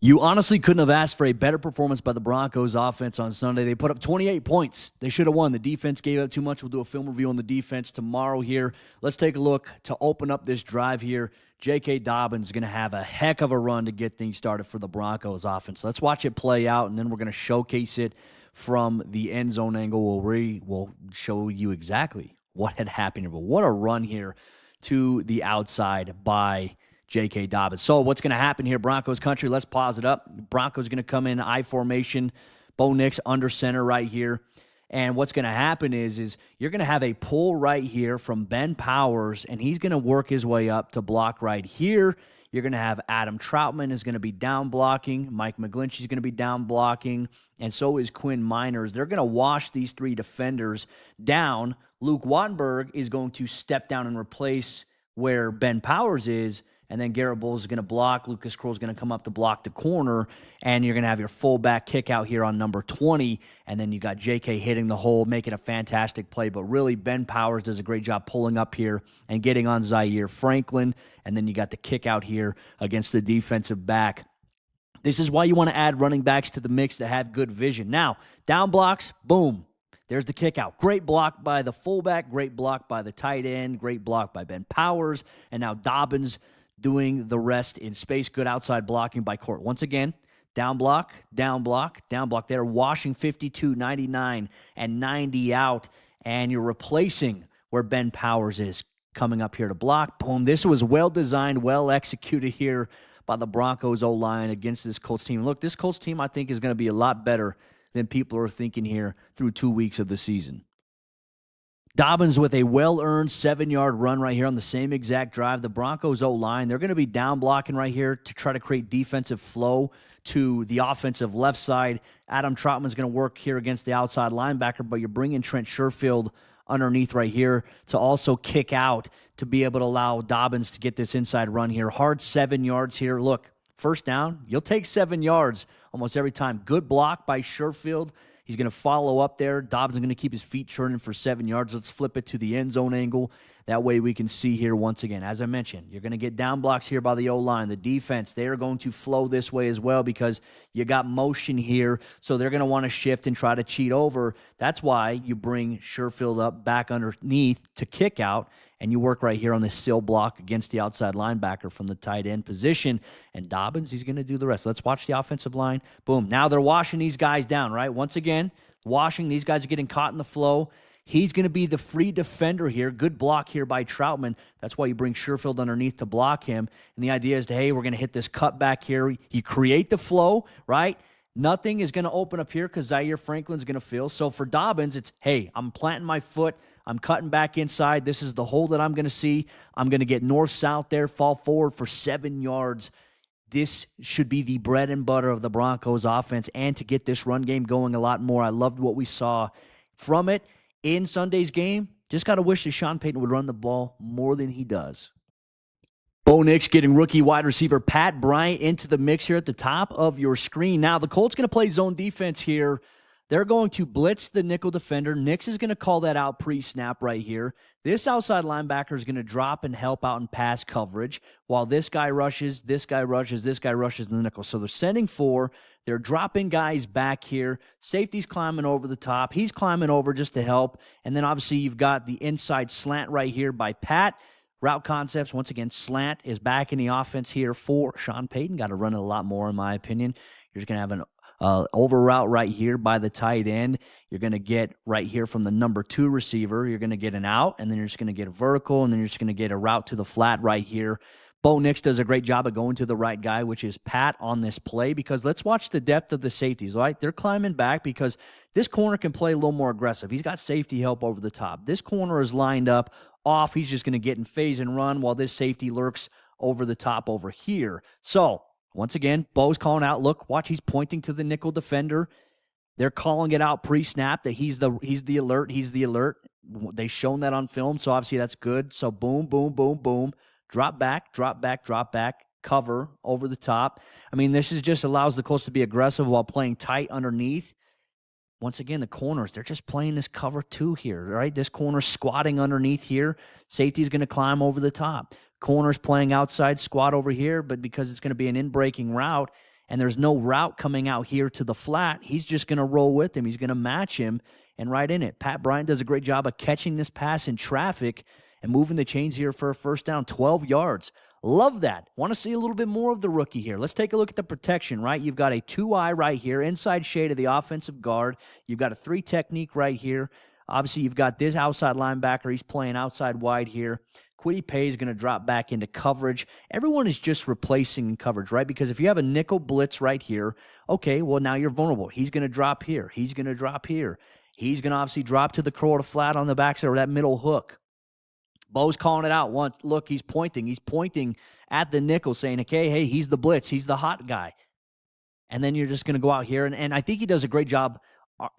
You honestly couldn't have asked for a better performance by the Broncos offense on Sunday. They put up 28 points. They should have won. The defense gave up too much. We'll do a film review on the defense tomorrow here. Let's take a look to open up this drive here. J.K. Dobbins is going to have a heck of a run to get things started for the Broncos offense. Let's watch it play out, and then we're going to showcase it from the end zone angle where we'll show you exactly what had happened here. But what a run here to the outside by J.K. Dobbins. So what's going to happen here, Broncos country? Let's pause it up. Broncos going to come in I formation. Bo Nix under center right here. And what's going to happen is you're going to have a pull right here from Ben Powers, and he's going to work his way up to block right here. You're going to have Adam Troutman is going to be down blocking. Mike McGlinchey is going to be down blocking. And so is Quinn Miners. They're going to wash these three defenders down. Luke Wattenberg is going to step down and replace where Ben Powers is. And then Garrett Bowles is going to block. Lucas Kroll is going to come up to block the corner. And you're going to have your fullback kick out here on number 20. And then you got J.K. hitting the hole, making a fantastic play. But really, Ben Powers does a great job pulling up here and getting on Zaire Franklin. And then you got the kick out here against the defensive back. This is why you want to add running backs to the mix that have good vision. Now, down blocks, boom. There's the kick out. Great block by the fullback. Great block by the tight end. Great block by Ben Powers. And now Dobbins doing the rest in space. Good outside blocking by Court. Once again, down block, down block, down block. They're washing 52, 99, and 90 out, and you're replacing where Ben Powers is coming up here to block. Boom. This was well-designed, well-executed here by the Broncos O-line against this Colts team. Look, this Colts team, I think, is going to be a lot better than people are thinking here through 2 weeks of the season. Dobbins with a well-earned 7-yard run right here on the same exact drive. The Broncos O-line, they're going to be down blocking right here to try to create defensive flow to the offensive left side. Adam Troutman's going to work here against the outside linebacker, but you're bringing Trent Sherfield underneath right here to also kick out to be able to allow Dobbins to get this inside run here. Hard 7 yards here. Look, first down, you'll take 7 yards almost every time. Good block by Sherfield. He's going to follow up there. Dobbins is going to keep his feet turning for 7 yards. Let's flip it to the end zone angle. That way we can see here once again. As I mentioned, you're going to get down blocks here by the O-line. The defense, they are going to flow this way as well because you got motion here. So they're going to want to shift and try to cheat over. That's why you bring Sherfield up back underneath to kick out. And you work right here on this sill block against the outside linebacker from the tight end position. And Dobbins, he's going to do the rest. Let's watch the offensive line. Boom. Now they're washing these guys down, right? Once again, washing. These guys are getting caught in the flow. He's going to be the free defender here. Good block here by Troutman. That's why you bring Sherfield underneath to block him. And the idea is, hey, we're going to hit this cut back here. You create the flow, right? Nothing is going to open up here because Zaire Franklin's going to fill. So for Dobbins, it's, hey, I'm planting my foot. I'm cutting back inside. This is the hole that I'm going to see. I'm going to get north-south there, fall forward for 7 yards. This should be the bread and butter of the Broncos offense and to get this run game going a lot more. I loved what we saw from it in Sunday's game. Just got to wish that Sean Payton would run the ball more than he does. Bo Nix getting rookie wide receiver Pat Bryant into the mix here at the top of your screen. Now, the Colts going to play zone defense here. They're going to blitz the nickel defender. Nix is going to call that out pre-snap right here. This outside linebacker is going to drop and help out in pass coverage while this guy rushes, this guy rushes, this guy rushes the nickel. So they're sending 4. They're dropping guys back here. Safety's climbing over the top. He's climbing over just to help. And then obviously you've got the inside slant right here by Pat. Route concepts, once again, slant is back in the offense here for Sean Payton. Got to run it a lot more, in my opinion. You're just going to have an over route right here by the tight end. You're going to get right here from the number 2 receiver. You're going to get an out, and then you're just going to get a vertical, and then you're just going to get a route to the flat right here. Bo Nix does a great job of going to the right guy, which is Pat on this play, because let's watch the depth of the safeties, right? They're climbing back because this corner can play a little more aggressive. He's got safety help over the top. This corner is lined up off. He's just going to get in phase and run while this safety lurks over the top over here. So, once again, Bo's calling out. Look, watch, he's pointing to the nickel defender. They're calling it out pre-snap that he's the alert. He's the alert. They've shown that on film, so obviously that's good. So boom, boom, boom, boom. Drop back, drop back, drop back. Cover over the top. I mean, this is just allows the Colts to be aggressive while playing tight underneath. Once again, the corners, they're just playing this cover 2 here, right? This corner squatting underneath here. Safety's going to climb over the top. Corners playing outside squat over here, but because it's going to be an in-breaking route, and there's no route coming out here to the flat, he's just going to roll with him. He's going to match him and right in it. Pat Bryant does a great job of catching this pass in traffic and moving the chains here for a first down, 12 yards. Love that. Want to see a little bit more of the rookie here. Let's take a look at the protection, right? You've got a 2-eye right here, inside shade of the offensive guard. You've got a 3 technique right here. Obviously, you've got this outside linebacker. He's playing outside wide here. Kwity Paye is going to drop back into coverage. Everyone is just replacing in coverage, right? Because if you have a nickel blitz right here, okay, well, now you're vulnerable. He's going to drop here. He's going to drop here. He's going to obviously drop to the quarter flat on the backside or that middle hook. Bo's calling it out once. Look, he's pointing. He's pointing at the nickel saying, okay, hey, he's the blitz. He's the hot guy. And then you're just going to go out here. And I think he does a great job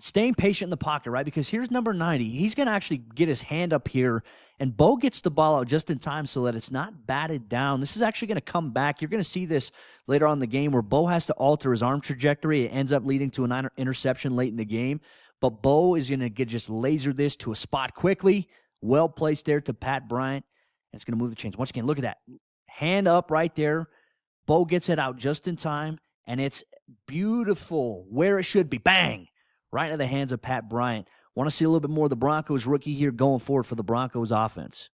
staying patient in the pocket, right? Because here's number 90. He's going to actually get his hand up here, and Bo gets the ball out just in time so that it's not batted down. This is actually going to come back. You're going to see this later on in the game where Bo has to alter his arm trajectory. It ends up leading to an interception late in the game. But Bo is going to just laser this to a spot quickly. Well placed there to Pat Bryant. And it's going to move the chains. Once again, look at that. Hand up right there. Bo gets it out just in time, and it's beautiful where it should be. Bang! Right into the hands of Pat Bryant. Want to see a little bit more of the Broncos rookie here going forward for the Broncos offense.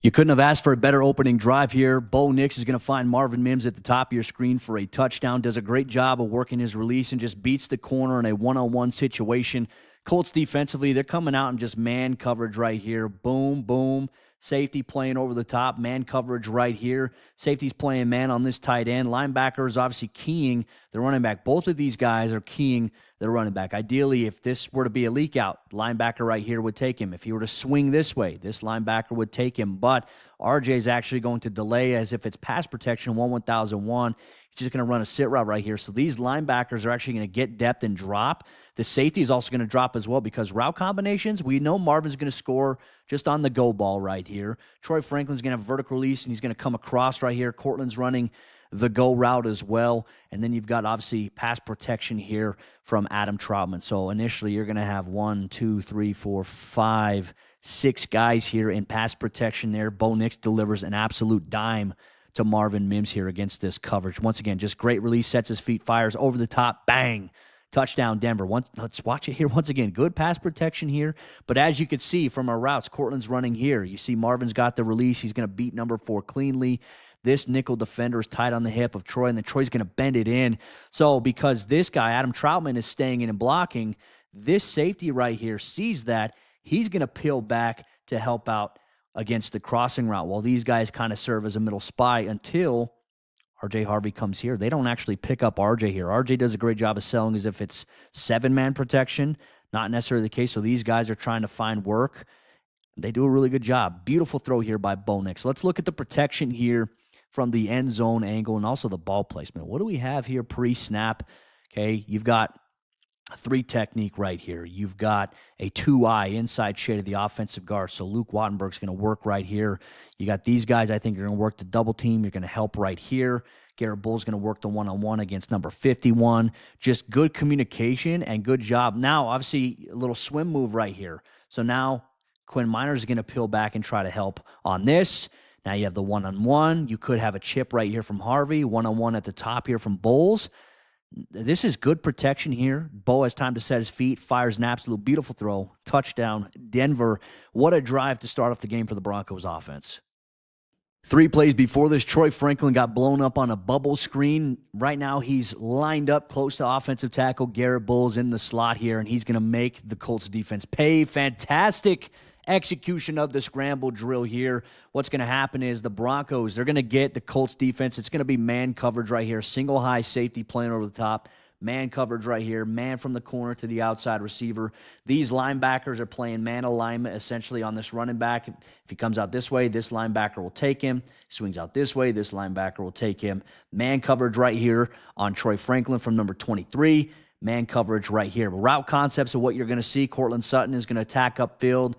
You couldn't have asked for a better opening drive here. Bo Nix is going to find Marvin Mims at the top of your screen for a touchdown. Does a great job of working his release and just beats the corner in a one-on-one situation. Colts defensively, they're coming out and just man coverage right here. Boom, boom. Safety playing over the top. Man coverage right here. Safety's playing man on this tight end. Linebacker is obviously keying the running back. Both of these guys are keying the running back. Ideally, if this were to be a leak out, linebacker right here would take him. If he were to swing this way, this linebacker would take him. But RJ is actually going to delay as if it's pass protection 1001. He's just going to run a sit route right here. So these linebackers are actually going to get depth and drop. The safety is also going to drop as well because route combinations, we know Marvin's going to score just on the go ball right here. Troy Franklin's going to have vertical release, and he's going to come across right here. Cortland's running the go route as well. And then you've got, obviously, pass protection here from Adam Troutman. So initially you're going to have 1, 2, 3, 4, 5, 6 guys here in pass protection there. Bo Nix delivers an absolute dime to Marvin Mims here against this coverage. Once again, just great release, sets his feet, fires over the top, bang. Touchdown, Denver. Let's watch it here once again. Good pass protection here. But as you can see from our routes, Cortland's running here. You see Marvin's got the release. He's going to beat number 4 cleanly. This nickel defender is tied on the hip of Troy, and then Troy's going to bend it in. So because this guy, Adam Troutman, is staying in and blocking, this safety right here sees that. He's going to peel back to help out against the crossing route while these guys kind of serve as a middle spy until RJ Harvey comes here. They don't actually pick up RJ here. RJ does a great job of selling as if it's 7-man protection. Not necessarily the case. So these guys are trying to find work. They do a really good job. Beautiful throw here by Bo Nix. Let's look at the protection here from the end zone angle and also the ball placement. What do we have here pre-snap? Okay, you've got a 3 technique right here. You've got a 2-eye inside shade of the offensive guard. So Luke Wattenberg's going to work right here. You got these guys, I think, are going to work the double team. You're going to help right here. Garrett Bull's going to work the one-on-one against number 51. Just good communication and good job. Now, obviously, a little swim move right here. So now Quinn Miners is going to peel back and try to help on this. Now you have the one-on-one. You could have a chip right here from Harvey. One-on-one at the top here from Bowles. This is good protection here. Bo has time to set his feet, fires an absolute beautiful throw. Touchdown, Denver. What a drive to start off the game for the Broncos offense. 3 plays before this, Troy Franklin got blown up on a bubble screen. Right now, he's lined up close to offensive tackle. Garrett Bull's in the slot here, and he's going to make the Colts defense pay. Fantastic execution of the scramble drill here. What's going to happen is the Broncos, they're going to get the Colts defense. It's going to be man coverage right here. Single high safety playing over the top. Man coverage right here. Man from the corner to the outside receiver. These linebackers are playing man alignment essentially on this running back. If he comes out this way, this linebacker will take him. Swings out this way, this linebacker will take him. Man coverage right here on Troy Franklin from number 23. Man coverage right here. But route concepts of what you're going to see. Cortland Sutton is going to attack upfield.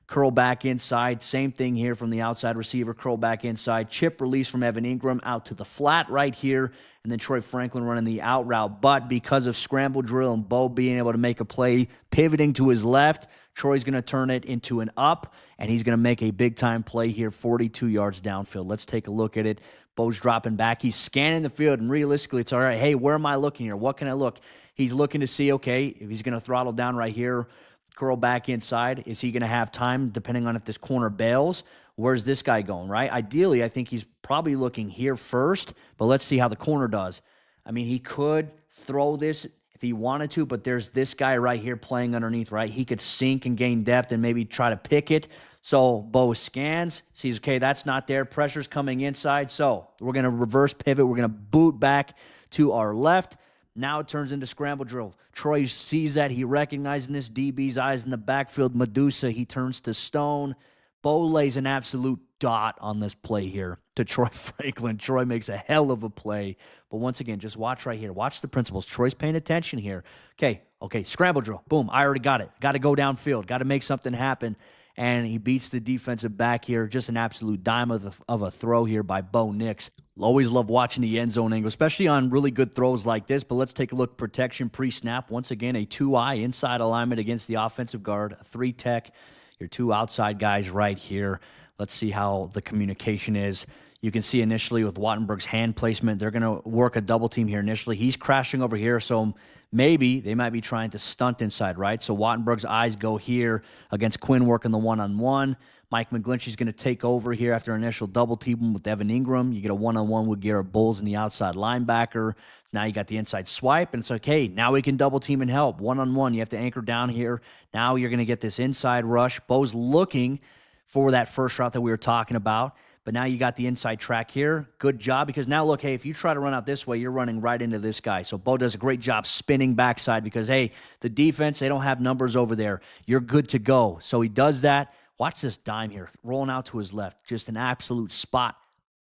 curl back inside. Same thing here from the outside receiver, curl back inside. Chip release from Evan Ingram out to the flat right here, and then Troy Franklin running the out route. But because of scramble drill and Bo being able to make a play, pivoting to his left, Troy's going to turn it into an up, and he's going to make a big-time play here, 42 yards downfield. Let's take a look at it. Bo's dropping back. He's scanning the field, and realistically, it's all right. Hey, where am I looking here? What can I look? He's looking to see, okay, if he's going to throttle down right here, curl back inside, is he going to have time depending on if this corner bails? Where's this guy going, right? Ideally, I think he's probably looking here first, but let's see how the corner does. I mean, he could throw this if he wanted to, but there's this guy right here playing underneath, right? He could sink and gain depth and maybe try to pick it. So Bo scans, sees, okay, that's not there. Pressure's coming inside. So we're going to reverse pivot. We're going to boot back to our left. Now it turns into scramble drill. Troy sees that. He recognizes this. DB's eyes in the backfield. Medusa, he turns to stone. Bo lays an absolute dot on this play here to Troy Franklin. Troy makes a hell of a play. But once again, just watch right here. Watch the principles. Troy's paying attention here. Okay, scramble drill. Boom, I already got it. Got to go downfield. Got to make something happen. And he beats the defensive back here. Just an absolute dime of a throw here by Bo Nix. Always love watching the end zone angle, especially on really good throws like this. But let's take a look. Protection pre-snap. Once again, a 2-eye inside alignment against the offensive guard. A 3-tech. Your 2 outside guys right here. Let's see how the communication is. You can see initially with Wattenberg's hand placement, they're going to work a double team here initially. He's crashing over here, so maybe they might be trying to stunt inside, right? So Wattenberg's eyes go here against Quinn working the one-on-one. Mike McGlinchey's going to take over here after initial double team with Evan Ingram. You get a one-on-one with Garrett Bowles in the outside linebacker. Now you got the inside swipe, and it's like, hey, now we can double team and help. One-on-one, you have to anchor down here. Now you're going to get this inside rush. Bo's looking for that first route that we were talking about. But now you got the inside track here. Good job, because now look, hey, if you try to run out this way, you're running right into this guy. So Bo does a great job spinning backside because, hey, the defense, they don't have numbers over there. You're good to go. So he does that. Watch this dime here, rolling out to his left. Just an absolute spot.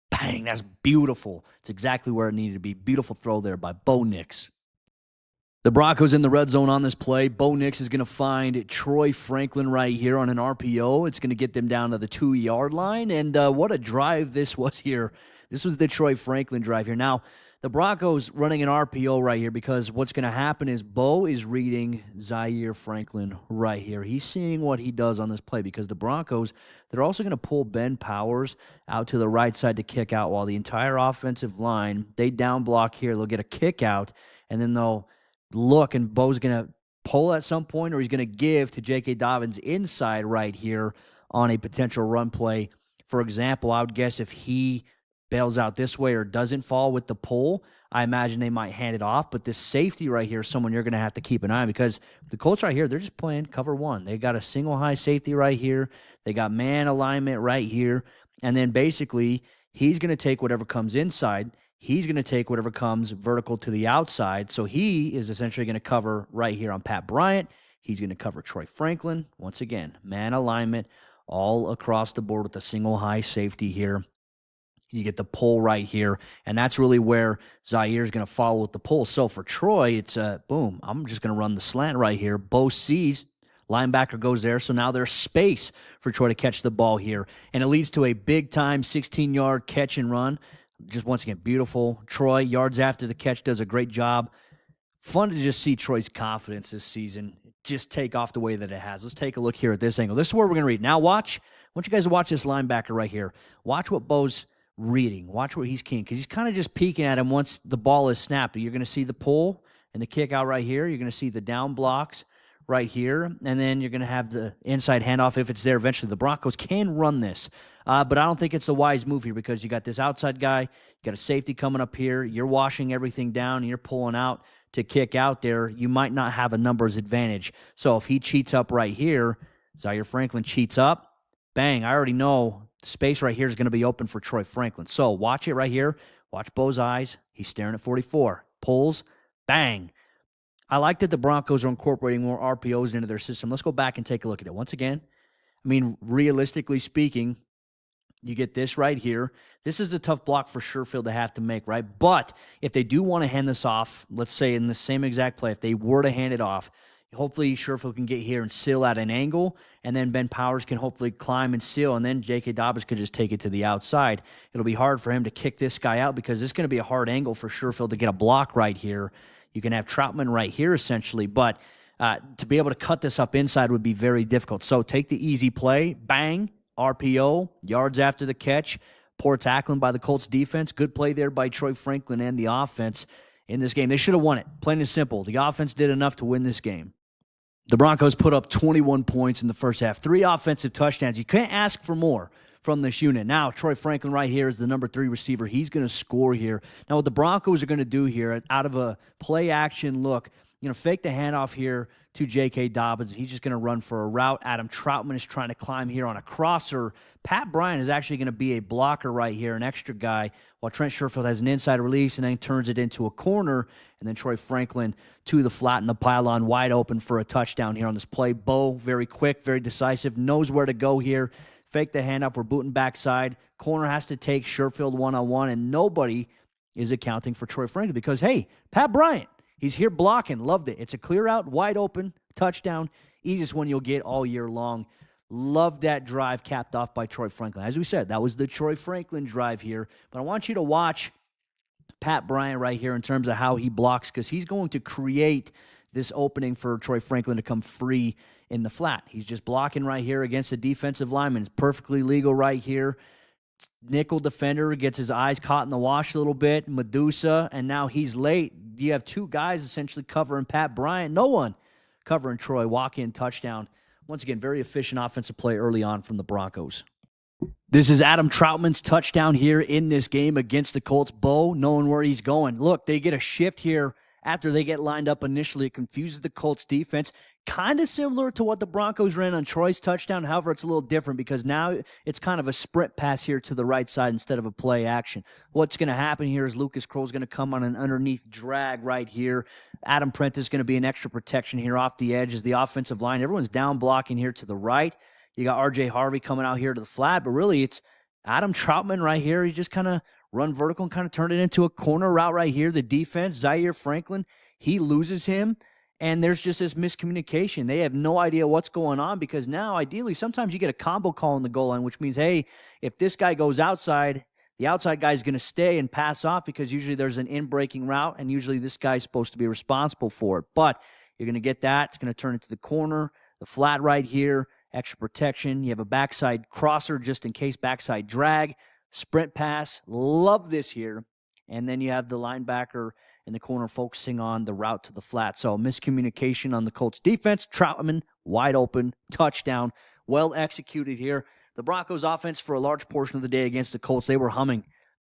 Bang, that's beautiful. It's exactly where it needed to be. Beautiful throw there by Bo Nix. The Broncos in the red zone on this play. Bo Nix is going to find Troy Franklin right here on an RPO. It's going to get them down to the 2-yard line. And what a drive this was here. This was the Troy Franklin drive here. Now, the Broncos running an RPO right here because what's going to happen is Bo is reading Zaire Franklin right here. He's seeing what he does on this play because the Broncos, they're also going to pull Ben Powers out to the right side to kick out while the entire offensive line, they down block here. They'll get a kick out, and then they'll look, and Bo's going to pull at some point, or he's going to give to J.K. Dobbins inside right here on a potential run play. For example, I would guess if he bails out this way or doesn't fall with the pull, I imagine they might hand it off. But this safety right here is someone you're going to have to keep an eye on because the Colts right here, they're just playing cover one. They got a single high safety right here. They got man alignment right here. And then basically he's going to take whatever comes inside. He's going to take whatever comes vertical to the outside. So he is essentially going to cover right here on Pat Bryant. He's going to cover Troy Franklin. Once again, man alignment all across the board with a single high safety here. You get the pull right here, and that's really where Zaire is going to follow with the pull. So for Troy, it's boom, I'm just going to run the slant right here. Bo sees, linebacker goes there, so now there's space for Troy to catch the ball here. And it leads to a big-time 16-yard catch and run. Just once again, beautiful. Troy, yards after the catch, does a great job. Fun to just see Troy's confidence this season just take off the way that it has. Let's take a look here at this angle. This is where we're going to read. Now watch. I want you guys to watch this linebacker right here. Watch what Bo's reading. Watch what he's keying because he's kind of just peeking at him once the ball is snapped. You're going to see the pull and the kick out right here. You're going to see the down blocks right here, and then you're going to have the inside handoff if it's there eventually. The Broncos can run this, but I don't think it's the wise move here because you got this outside guy, you got a safety coming up here, you're washing everything down, and you're pulling out to kick out there. You might not have a numbers advantage. So if he cheats up right here, Zaire Franklin cheats up, bang, I already know the space right here is going to be open for Troy Franklin. So watch it right here. Watch Bo's eyes. He's staring at 44. Pulls, bang. I like that the Broncos are incorporating more RPOs into their system. Let's go back and take a look at it. Once again, I mean, realistically speaking, you get this right here. This is a tough block for Sherfield to have to make, right? But if they do want to hand this off, let's say in the same exact play, if they were to hand it off, Hopefully, Sherfield can get here and seal at an angle, and then Ben Powers can hopefully climb and seal, and then J.K. Dobbins could just take it to the outside. It'll be hard for him to kick this guy out because it's going to be a hard angle for Sherfield to get a block right here. You can have Troutman right here, essentially, but to be able to cut this up inside would be very difficult. So take the easy play, bang, RPO, yards after the catch, poor tackling by the Colts defense. Good play there by Troy Franklin and the offense in this game. They should have won it, plain and simple. The offense did enough to win this game. The Broncos put up 21 points in the first half, 3 offensive touchdowns. You can't ask for more from this unit. Now, Troy Franklin right here is the number 3 receiver. He's going to score here. Now, what the Broncos are going to do here, out of a play-action look, fake the handoff here to J.K. Dobbins. He's just going to run for a route. Adam Troutman is trying to climb here on a crosser. Pat Bryant is actually going to be a blocker right here, an extra guy, while Trent Sherfield has an inside release and then turns it into a corner. And then Troy Franklin to the flat in the pylon, wide open for a touchdown here on this play. Bo, very quick, very decisive, knows where to go here. Fake the handoff. We're booting backside. Corner has to take Sherfield one-on-one, and nobody is accounting for Troy Franklin because, hey, Pat Bryant, he's here blocking. Loved it. It's a clear out, wide open, touchdown. Easiest one you'll get all year long. Loved that drive capped off by Troy Franklin. As we said, that was the Troy Franklin drive here. But I want you to watch Pat Bryant right here in terms of how he blocks because he's going to create this opening for Troy Franklin to come free in the flat. He's just blocking right here against the defensive lineman. It's perfectly legal right here. Nickel defender gets his eyes caught in the wash a little bit. Medusa, and now he's late. You have 2 guys essentially covering Pat Bryant. No one covering Troy. Walk-in touchdown. Once again, very efficient offensive play early on from the Broncos. This is Adam Troutman's touchdown here in this game against the Colts. Bo, knowing where he's going. Look, they get a shift here after they get lined up initially. It confuses the Colts defense. Kind of similar to what the Broncos ran on Troy's touchdown. However, it's a little different because now it's kind of a sprint pass here to the right side instead of a play action. What's going to happen here is Lucas Kroll's going to come on an underneath drag right here. Adam Prentice is going to be an extra protection here off the edge as the offensive line. Everyone's down blocking here to the right. You got R.J. Harvey coming out here to the flat, but really it's Adam Troutman right here. He just kind of run vertical and kind of turn it into a corner route right here. The defense, Zaire Franklin, he loses him. And there's just this miscommunication. They have no idea what's going on because now, ideally, sometimes you get a combo call in the goal line, which means, hey, if this guy goes outside, the outside guy is going to stay and pass off because usually there's an in-breaking route, and usually this guy's supposed to be responsible for it. But you're going to get that. It's going to turn into the corner, the flat right here, extra protection. You have a backside crosser just in case, backside drag, sprint pass. Love this here. And then you have the linebacker in the corner focusing on the route to the flat. So miscommunication on the Colts defense. Troutman, wide open, touchdown. Well executed here. The Broncos offense for a large portion of the day against the Colts, they were humming.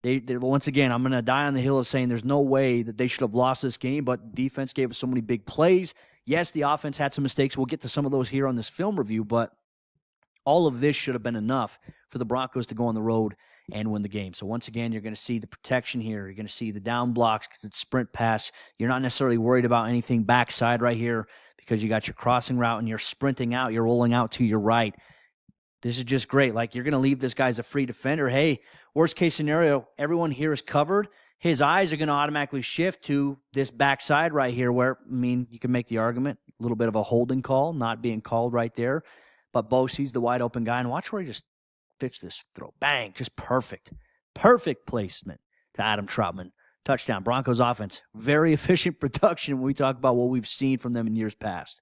They once again, I'm going to die on the hill of saying there's no way that they should have lost this game, but defense gave us so many big plays. Yes, the offense had some mistakes. We'll get to some of those here on this film review, but all of this should have been enough for the Broncos to go on the road and win the game. So once again, you're going to see the protection here. You're going to see the down blocks because it's sprint pass. You're not necessarily worried about anything backside right here because you got your crossing route and you're sprinting out. You're rolling out to your right. This is just great. Like, you're going to leave this guy as a free defender. Hey, worst case scenario, everyone here is covered. His eyes are going to automatically shift to this backside right here where, you can make the argument, a little bit of a holding call, not being called right there. But Bo sees the wide open guy, and watch where he just fits this throw. Bang, just perfect. Perfect placement to Adam Troutman. Touchdown. Broncos offense. Very efficient production when we talk about what we've seen from them in years past.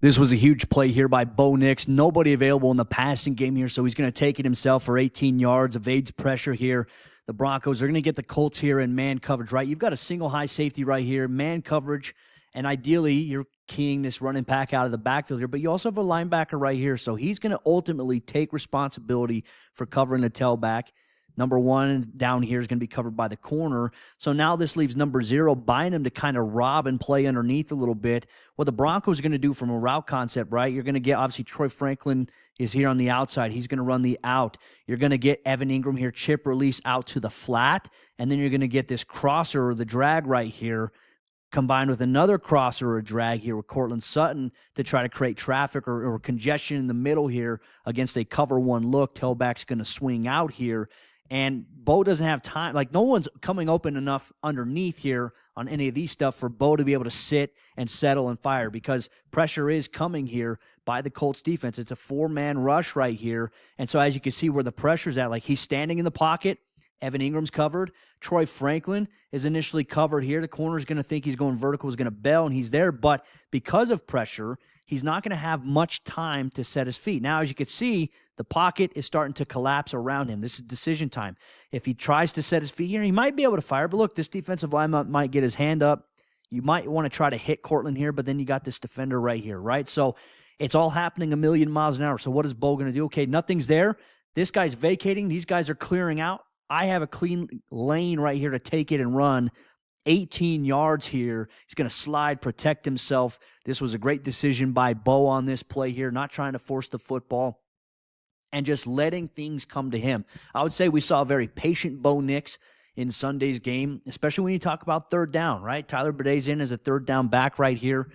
This was a huge play here by Bo Nix. Nobody available in the passing game here, so he's going to take it himself for 18 yards, evades pressure here. The Broncos are going to get the Colts here in man coverage, right? You've got a single high safety right here, man coverage, and ideally you're keying this running back out of the backfield here, but you also have a linebacker right here, so he's going to ultimately take responsibility for covering the tailback. Number 1 down here is going to be covered by the corner. So now this leaves number 0 buying him to kind of rob and play underneath a little bit. What the Broncos are going to do from a route concept, right? You're going to get, obviously, Troy Franklin is here on the outside. He's going to run the out. You're going to get Evan Ingram here, chip release out to the flat, and then you're going to get this crosser or the drag right here combined with another crosser or a drag here with Cortland Sutton to try to create traffic or congestion in the middle here against a cover 1 look. Tailback's going to swing out here. And Bo doesn't have time. Like, no one's coming open enough underneath here on any of these stuff for Bo to be able to sit and settle and fire, because pressure is coming here by the Colts defense. It's a 4-man rush right here. And so as you can see where the pressure's at, like, he's standing in the pocket. Evan Ingram's covered. Troy Franklin is initially covered here. The corner's going to think he's going vertical, is going to bail, and he's there. But because of pressure, he's not going to have much time to set his feet. Now, as you can see, the pocket is starting to collapse around him. This is decision time. If he tries to set his feet here, he might be able to fire. But look, this defensive lineman might get his hand up. You might want to try to hit Cortland here, but then you got this defender right here, right? So it's all happening a million miles an hour. So what is Bo going to do? Okay, nothing's there. This guy's vacating. These guys are clearing out. I have a clean lane right here to take it and run 18 yards here. He's going to slide, protect himself. This was a great decision by Bo on this play here, not trying to force the football and just letting things come to him. I would say we saw a very patient Bo Nix in Sunday's game, especially when you talk about third down, right? Tyler Baday's in as a third down back right here.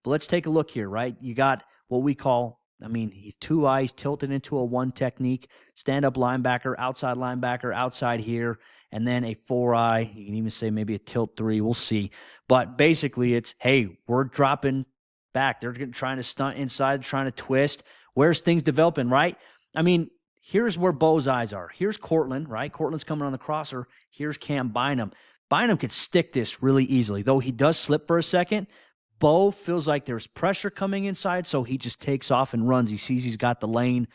But let's take a look here, right? You got what we call, he's 2 eyes tilted into a 1 technique, stand-up linebacker, outside here, and then a 4-eye. You can even say maybe a tilt 3. We'll see. But basically it's, hey, we're dropping back. They're trying to stunt inside, trying to twist. Where's things developing, right? Here's where Bo's eyes are. Here's Cortland, right? Cortland's coming on the crosser. Here's Cam Bynum. Bynum could stick this really easily, though he does slip for a second. Bo feels like there's pressure coming inside, so he just takes off and runs. He sees he's got the lane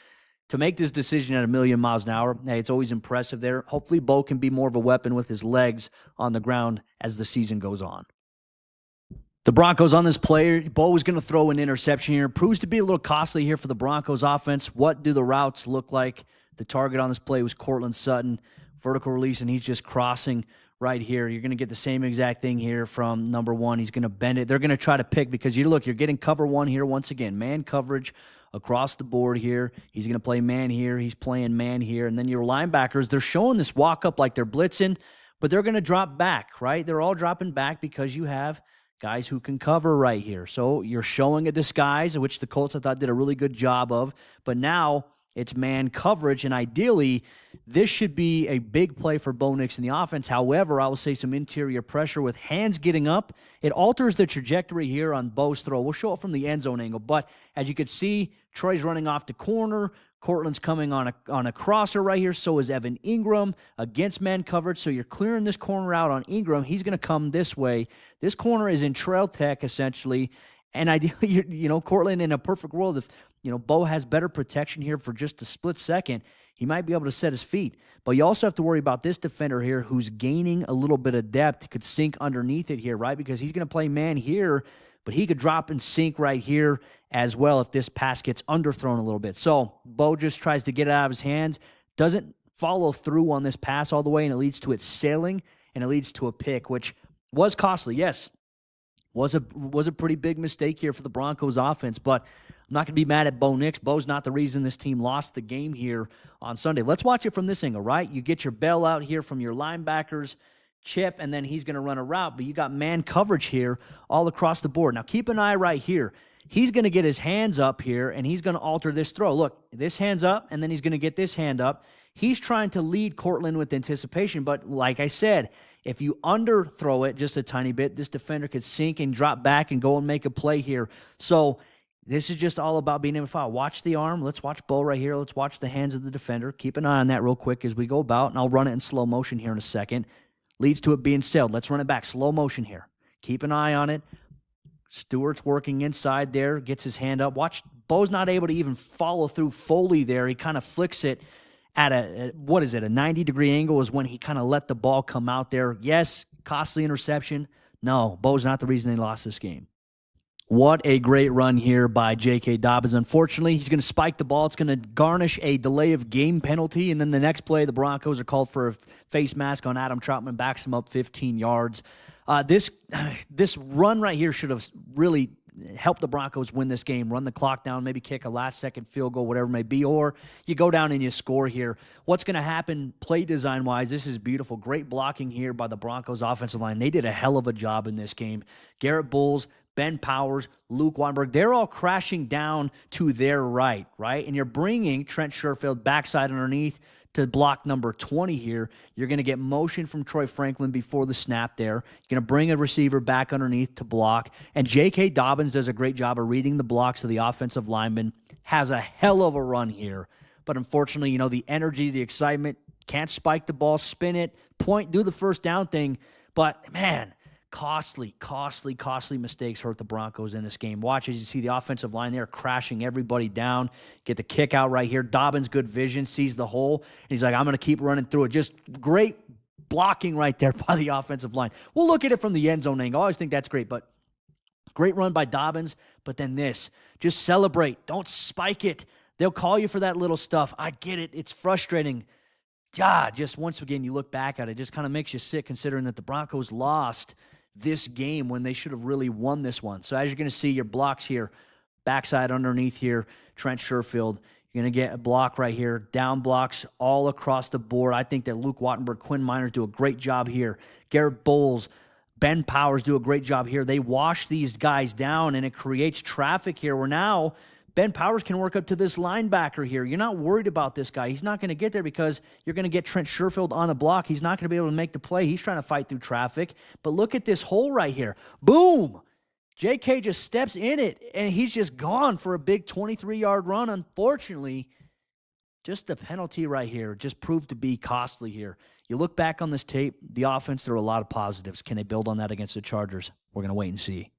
to make this decision at a million miles an hour. Hey, it's always impressive there. Hopefully Bo can be more of a weapon with his legs on the ground as the season goes on. The Broncos on this play, Bo was going to throw an interception here. Proves to be a little costly here for the Broncos offense. What do the routes look like? The target on this play was Cortland Sutton. Vertical release, and he's just crossing right here. You're going to get the same exact thing here from number 1. He's going to bend it. They're going to try to pick, because you're getting cover 1 here once again. Man coverage across the board here. He's going to play man here. He's playing man here. And then your linebackers, they're showing this walk up like they're blitzing, but they're going to drop back, right? They're all dropping back because you have guys who can cover right here. So you're showing a disguise, which the Colts, I thought, did a really good job of. But now it's man coverage, and ideally, this should be a big play for Bo Nix in the offense. However, I will say some interior pressure with hands getting up. It alters the trajectory here on Bo's throw. We'll show it from the end zone angle, but as you can see, Troy's running off the corner. Cortland's coming on a crosser right here. So is Evan Ingram against man coverage. So you're clearing this corner out on Ingram. He's going to come this way. This corner is in trail tech, essentially. And ideally, Cortland, in a perfect world, if Bo has better protection here for just a split second, he might be able to set his feet. But you also have to worry about this defender here who's gaining a little bit of depth, could sink underneath it here, right? Because he's going to play man here, but he could drop and sink right here as well if this pass gets underthrown a little bit. So Bo just tries to get it out of his hands, doesn't follow through on this pass all the way, and it leads to it sailing, and it leads to a pick, which was costly, yes. Was a pretty big mistake here for the Broncos offense, but I'm not going to be mad at Bo Nix. Bo's not the reason this team lost the game here on Sunday. Let's watch it from this angle, right? You get your bail out here from your linebackers, chip, and then he's going to run a route, but you got man coverage here all across the board. Now, keep an eye right here. He's going to get his hands up here, and he's going to alter this throw. Look, this hand's up, and then he's going to get this hand up. He's trying to lead Cortland with anticipation, but like I said, if you underthrow it just a tiny bit, this defender could sink and drop back and go and make a play here. So this is just all about being able to foul. Watch the arm. Let's watch Bo right here. Let's watch the hands of the defender. Keep an eye on that real quick as we go about, and I'll run it in slow motion here in a second. Leads to it being sailed. Let's run it back. Slow motion here. Keep an eye on it. Stewart's working inside there, gets his hand up. Watch, Bo's not able to even follow through Foley there. He kind of flicks it at a 90-degree angle is when he kind of let the ball come out there. Yes, costly interception. No, Bo's not the reason they lost this game. What a great run here by J.K. Dobbins. Unfortunately, he's going to spike the ball. It's going to garnish a delay of game penalty, and then the next play, the Broncos are called for a face mask on Adam Troutman, backs him up 15 yards. This run right here should have really helped the Broncos win this game, run the clock down, maybe kick a last-second field goal, whatever it may be, or you go down and you score here. What's going to happen play design-wise, this is beautiful. Great blocking here by the Broncos offensive line. They did a hell of a job in this game. Garrett Bowles, Ben Powers, Luke Weinberg, they're all crashing down to their right? And you're bringing Trent Sherfield backside underneath, to block number 20 here. You're going to get motion from Troy Franklin before the snap there. You're going to bring a receiver back underneath to block. And J.K. Dobbins does a great job of reading the blocks of the offensive lineman. Has a hell of a run here. But unfortunately, the energy, the excitement, can't spike the ball, spin it, point, do the first down thing. But, man, costly mistakes hurt the Broncos in this game. Watch as you see the offensive line there crashing everybody down. Get the kick out right here. Dobbins, good vision, sees the hole, and he's like, I'm going to keep running through it. Just great blocking right there by the offensive line. We'll look at it from the end zone angle. I always think that's great, but great run by Dobbins. But then this, just celebrate. Don't spike it. They'll call you for that little stuff. I get it. It's frustrating. Just once again, you look back at it, just kind of makes you sick considering that the Broncos lost this game when they should have really won this one. So as you're going to see, your blocks here, backside underneath here, Trent Sherfield, you're going to get a block right here, down blocks all across the board. I think that Luke Wattenberg, Quinn Miners do a great job here. Garrett Bowles, Ben Powers do a great job here. They wash these guys down, and it creates traffic here where now Ben Powers can work up to this linebacker here. You're not worried about this guy. He's not going to get there because you're going to get Trent Sherfield on the block. He's not going to be able to make the play. He's trying to fight through traffic. But look at this hole right here. Boom! JK just steps in it, and he's just gone for a big 23-yard run. Unfortunately, just the penalty right here just proved to be costly here. You look back on this tape, the offense, there are a lot of positives. Can they build on that against the Chargers? We're going to wait and see.